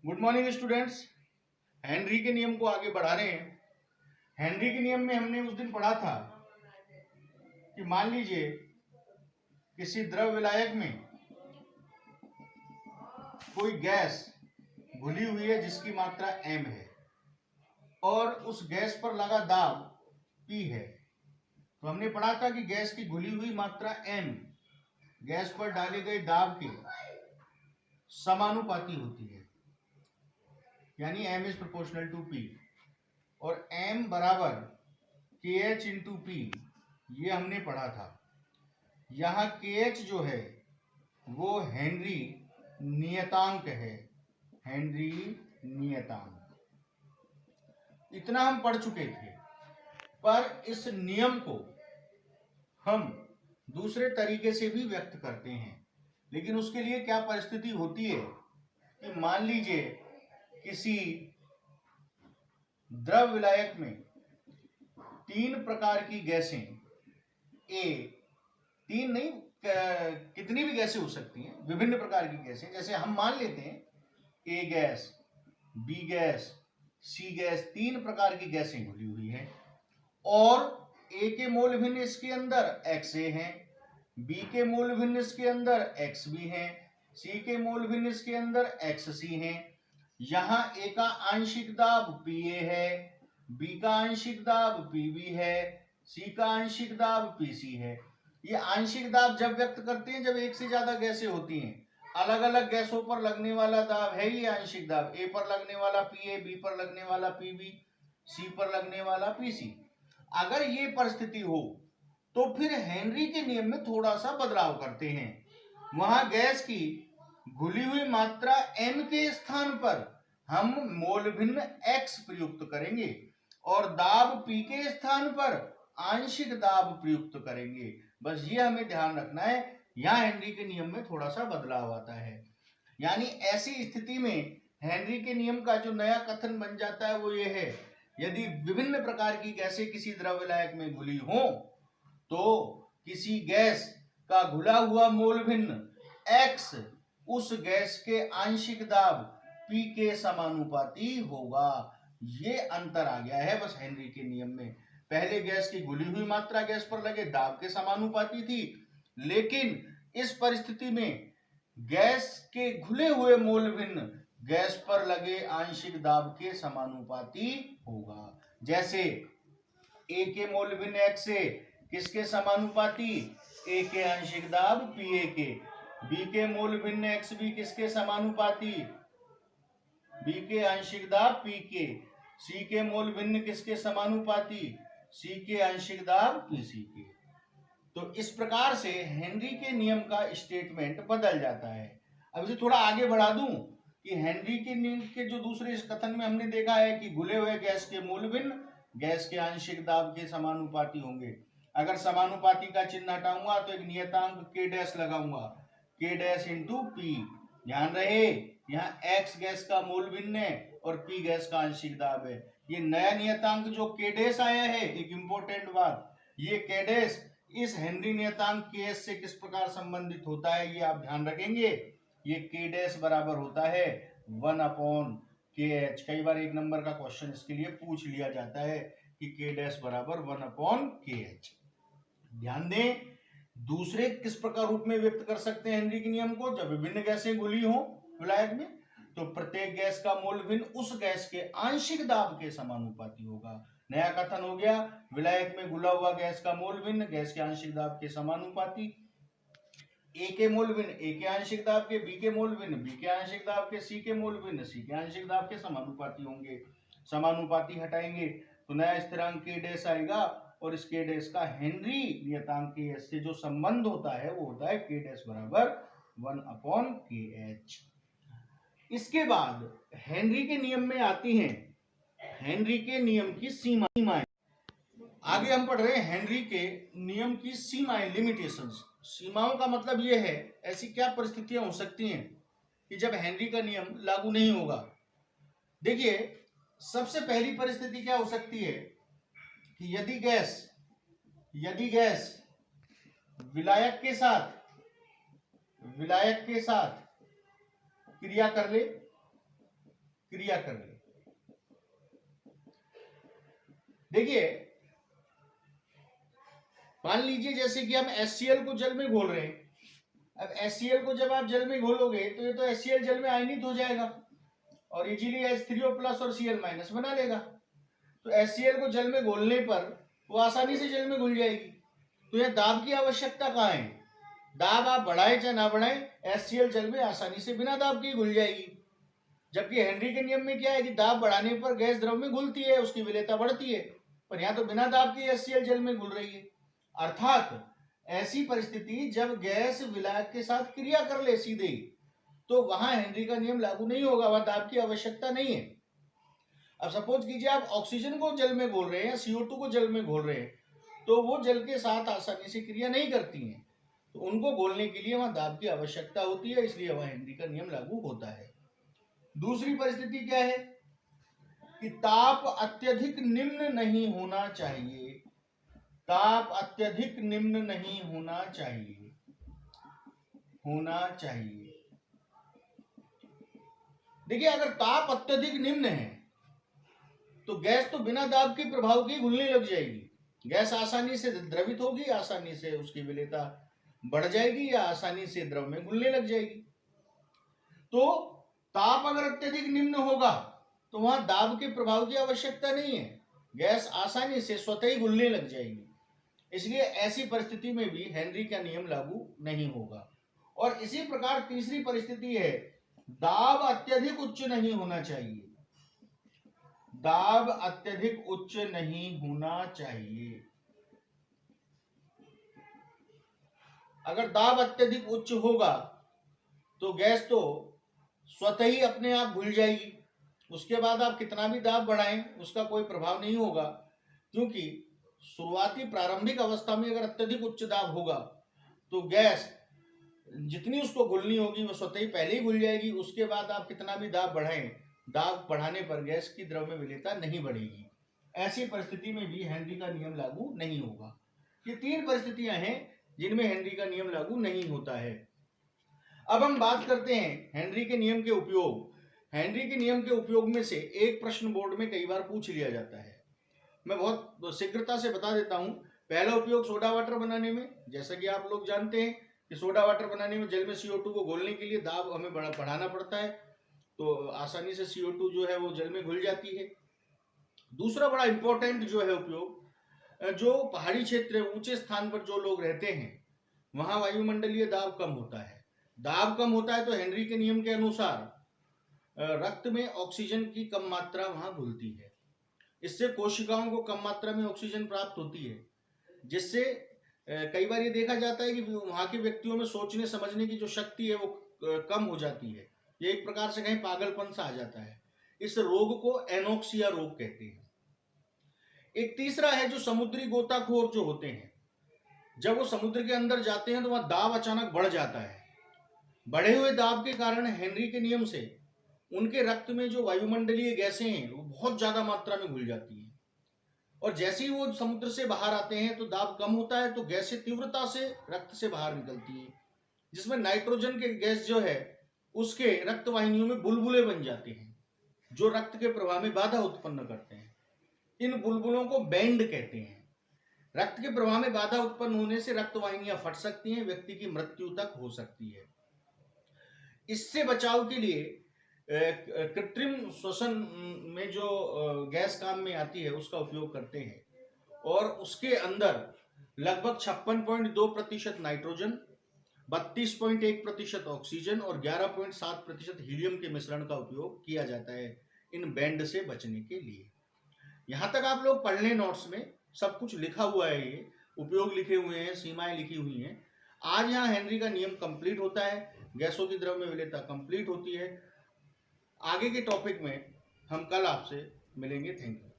Good morning students. Henry के नियम को आगे बढ़ा रहे हैं। हेनरी के नियम में हमने उस दिन पढ़ा था कि मान लीजिए किसी द्रव विलायक में कोई गैस घुली हुई है जिसकी मात्रा m है और उस गैस पर लगा दाब P है। तो हमने पढ़ा था कि गैस की घुली हुई मात्रा m गैस पर डाले गए दाब के समानुपाती होती है, यानी m is proportional to P और m बराबर KH इंटू P, ये हमने पढ़ा था। यहाँ KH जो है वो हेनरी नियतांक है, हेनरी नियतांक। इतना हम पढ़ चुके थे, पर इस नियम को हम दूसरे तरीके से भी व्यक्त करते हैं। लेकिन उसके लिए क्या परिस्थिति होती है कि मान लीजिए किसी द्रव विलायक में तीन प्रकार की गैसें तीन नहीं कितनी भी गैसें हो सकती हैं, विभिन्न प्रकार की गैसें, जैसे हम मान लेते हैं A gas, B gas, C gas, तीन प्रकार की गैसें घुली हुई हैं और A के मोल भिन्न इसके अंदर XA हैं, B के मोल भिन्न इसके अंदर XB हैं, C के मोल भिन्न इसके अंदर XC हैं। यहाँ A का आंशिक दाब PA है, B का आंशिक दाब PB है, C का आंशिक दाब PC है। ये आंशिक दाब जब व्यक्त करते हैं जब एक से ज्यादा गैसें होती हैं। अलग अलग गैसों पर लगने वाला दाब है ये आंशिक दाब। A पर लगने वाला PA, B पर लगने वाला PB, C पर लगने वाला PC। अगर ये परिस्थिति हो तो फिर हेनरी के नियम में थोड़ा सा बदलाव करते हैं। वहां गैस की घुली हुई मात्रा m के स्थान पर हम मोल भिन्न x प्रयुक्त करेंगे और दाब P के स्थान पर आंशिक दाब प्रयुक्त करेंगे। बस ये हमें ध्यान रखना है। यहाँ हेनरी के नियम में थोड़ा सा बदलाव आता है। यानी ऐसी स्थिति में हेनरी के नियम का जो नया कथन बन जाता है वो ये है, यदि विभिन्न प्रकार की गैसें किसी द्रव विलायक में घुली हो तो किसी गैस का घुला हुआ मोल भिन्न x उस गैस के आंशिक दाब P के समानुपाती होगा। ये अंतर आ गया है बस हेनरी के नियम में। पहले गैस की घुली हुई मात्रा गैस पर लगे दाब के समानुपाती थी, लेकिन इस परिस्थिति में गैस के घुले हुए मोल भिन्न गैस पर लगे आंशिक दाब के समानुपाती होगा। जैसे A के मोल भिन्न XA किसके समानुपाती? A के आंशिक दाब PA के। B के मोल भिन्न XB किसके समानुपाती? B के आंशिक दाब P के। C के मोल भिन्न किसके समानुपाती? C के आंशिक दाब PC के। तो इस प्रकार से हेनरी के नियम का स्टेटमेंट बदल जाता है। अब इसे थोड़ा आगे बढ़ा दूं कि हेनरी के नियम के जो दूसरे इस कथन में हमने देखा है कि घुले हुए गैस के मोल भिन्न गैस के आंशिक दाब के समानुपाती होंगे। अगर समानुपाती का चिन्ह हटाऊंगा तो एक नियतांक K डैश लगाऊंगा, K डैश इंटू P। ध्यान रहे यहाँ X गैस का मोल भिन्न है और P गैस का आंशिक दाब है। ये नया नियतांक जो K डैश आया है, एक इंपॉर्टेंट बात, ये K डैश इस हेनरी नियतांक KH से किस प्रकार संबंधित होता है ये आप ध्यान रखेंगे। ये K डैश बराबर होता है 1/KH। कई बार एक नंबर का क्वेश्चन इसके लिए पूछ लिया जाता है कि K डैश बराबर 1/KH। ध्यान दें, दूसरे किस प्रकार रूप में व्यक्त कर सकते हैं हेनरी के नियम को? जब विभिन्न गैसें घुली हो विलायक में तो प्रत्येक गैस का मोल भिन्न उस गैस के आंशिक दाब के समानुपाती होगा। नया कथन हो गया, विलायक में घुला हुआ गैस का मोल भिन्न गैस के आंशिक दाब के समानुपाती। A के मोल भिन्न A के आंशिक दाब के, B के मोल भिन्न B के आंशिक दाब के, C के मोल भिन्न C के आंशिक दाब के समानुपाती होंगे। समानुपाती हटाएंगे तो नया स्थिरांक K डैश आएगा और इस K डैश का हेनरी नियतांक K से जो संबंध होता है वो होता है K डैश बराबर 1/KH। इसके बाद हेनरी के नियम में आती हैं हेनरी के नियम की सीमाएं। आगे हम पढ़ रहे हैं हेनरी के नियम की सीमाएं, लिमिटेशंस। सीमाओं का मतलब यह है ऐसी क्या परिस्थितियां हो सकती हैं कि जब हेनरी का नियम लागू नहीं होगा। देखिए, सबसे पहली परिस्थिति क्या हो सकती है कि यदि गैस विलायक के साथ क्रिया कर ले, क्रिया कर ले। देखिए, मान लीजिए जैसे कि हम HCl को जल में घोल रहे हैं। अब HCl को जब आप जल में घोलोगे तो ये तो HCl जल में आयनित हो जाएगा और इजीली H3O प्लस और Cl माइनस बना लेगा। तो HCl को जल में घोलने पर वो आसानी से जल में घुल जाएगी। तो यह दाब की आवश्यकता कहाँ है? दाब आप बढ़ाए चाहे ना बढ़ाए, HCl जल में आसानी से बिना दाब के घुल जाएगी। जबकि हेनरी के नियम में क्या है कि दाब बढ़ाने पर गैस द्रव में घुलती है, उसकी विलेयता बढ़ती है, पर यहाँ तो बिना दाब के HCl जल में घुल रही है। अर्थात ऐसी परिस्थिति जब गैस विलायक के साथ क्रिया कर ले सीधे, तो वहां हेनरी का नियम लागू नहीं होगा, वहां दाब की आवश्यकता नहीं है। अब सपोज कीजिए आप ऑक्सीजन को जल में घोल रहे हैं या CO2 को जल में घोल रहे हैं, तो वो जल के साथ आसानी से क्रिया नहीं करती हैं, तो उनको घोलने के लिए वहां दाब की आवश्यकता होती है, इसलिए वहां हेनरी का नियम लागू होता है। दूसरी परिस्थिति क्या है कि ताप अत्यधिक निम्न नहीं होना चाहिए। ताप अत्यधिक निम्न नहीं होना चाहिए, होना चाहिए। देखिए, अगर ताप अत्यधिक निम्न है तो गैस तो बिना दाब के प्रभाव के घुलने लग जाएगी। गैस आसानी से द्रवित होगी, आसानी से उसकी विलेयता बढ़ जाएगी या आसानी से द्रव में घुलने लग जाएगी। तो ताप अगर अत्यधिक निम्न होगा तो वहां दाब के प्रभाव की आवश्यकता नहीं है, गैस आसानी से स्वतः ही घुलने लग जाएगी। इसलिए ऐसी परिस्थिति में भी हेनरी का नियम लागू नहीं होगा। और इसी प्रकार तीसरी परिस्थिति है, दाब अत्यधिक उच्च नहीं होना चाहिए। दाब अत्यधिक उच्च नहीं होना चाहिए। अगर दाब अत्यधिक उच्च होगा तो गैस तो स्वतः ही अपने आप घुल जाएगी, उसके बाद आप कितना भी दाब बढ़ाएं उसका कोई प्रभाव नहीं होगा, क्योंकि शुरुआती प्रारंभिक अवस्था में अगर अत्यधिक उच्च दाब होगा तो गैस जितनी उसको घुलनी होगी वो स्वतः ही पहले ही घुल जाएगी। उसके बाद आप कितना भी दाब बढ़ाएं, दाब बढ़ाने पर गैस की द्रव में विलेयता नहीं बढ़ेगी। ऐसी परिस्थिति में भी हेनरी का नियम लागू नहीं होगा। ये तीन परिस्थितियां हैं जिनमें हेनरी का नियम लागू नहीं होता है। अब हम बात करते हैं हेनरी के नियम के उपयोग। हेनरी के नियम के उपयोग में से एक प्रश्न बोर्ड में कई बार पूछ लिया जाता है, मैं बहुत शीघ्रता से बता देता हूं। पहला उपयोग सोडा वाटर बनाने में। जैसा कि आप लोग जानते हैं कि सोडा वाटर बनाने में जल में CO2 को घोलने के लिए दाब हमें बढ़ाना पड़ता है, तो आसानी से CO2 जो है वो जल में घुल जाती है। दूसरा बड़ा इंपॉर्टेंट जो है उपयोग, जो पहाड़ी क्षेत्र ऊंचे स्थान पर जो लोग रहते हैं वहां वायुमंडलीय दाब कम होता है। दाब कम होता है तो हेनरी के नियम के अनुसार रक्त में ऑक्सीजन की कम मात्रा वहां घुलती है। इससे कोशिकाओं को कम मात्रा में ऑक्सीजन प्राप्त होती है, जिससे कई बार ये देखा जाता है कि वहां के व्यक्तियों में सोचने समझने की जो शक्ति है वो कम हो जाती है। ये एक प्रकार से कहीं पागलपन सा आ जाता है। इस रोग को एनोक्सिया रोग कहते हैं। एक तीसरा है जो समुद्री गोताखोर जो होते हैं, जब वो समुद्र के अंदर जाते हैं तो वहां दाब अचानक बढ़ जाता है। बढ़े हुए दाब के कारण हेनरी के नियम से उनके रक्त में जो वायुमंडलीय गैसें हैं वो बहुत ज्यादा मात्रा में घुल जाती हैं, और जैसे ही वो समुद्र से बाहर आते हैं तो दाब कम होता है, तो गैसें तीव्रता से रक्त से बाहर निकलती हैं, जिसमें नाइट्रोजन के गैस जो है उसके रक्त वाहिनियों में बुलबुले बन जाते हैं जो रक्त के प्रवाह में बाधा उत्पन्न करते हैं। इन बुलबुलों को बैंड कहते हैं। रक्त के प्रवाह में बाधा उत्पन्न होने से रक्त वाहिनियां फट सकती हैं, व्यक्ति की मृत्यु तक हो सकती है। इससे बचाव के लिए कृत्रिम श्वसन में जो गैस काम में आती है उसका उपयोग करते हैं, और उसके अंदर लगभग 56.2% नाइट्रोजन, 32.1% ऑक्सीजन और 11.7% हीलियम के मिश्रण का उपयोग किया जाता है इन बैंड से बचने के लिए। यहाँ तक आप लोग पढ़ लें, नोट्स में सब कुछ लिखा हुआ है, ये उपयोग लिखे हुए हैं, सीमाएं लिखी हुई हैं। आज यहाँ हेनरी का नियम कंप्लीट होता है, गैसों की द्रव में विलेयता कंप्लीट होती है। आगे के टॉपिक में हम कल आपसे मिलेंगे। Thank you.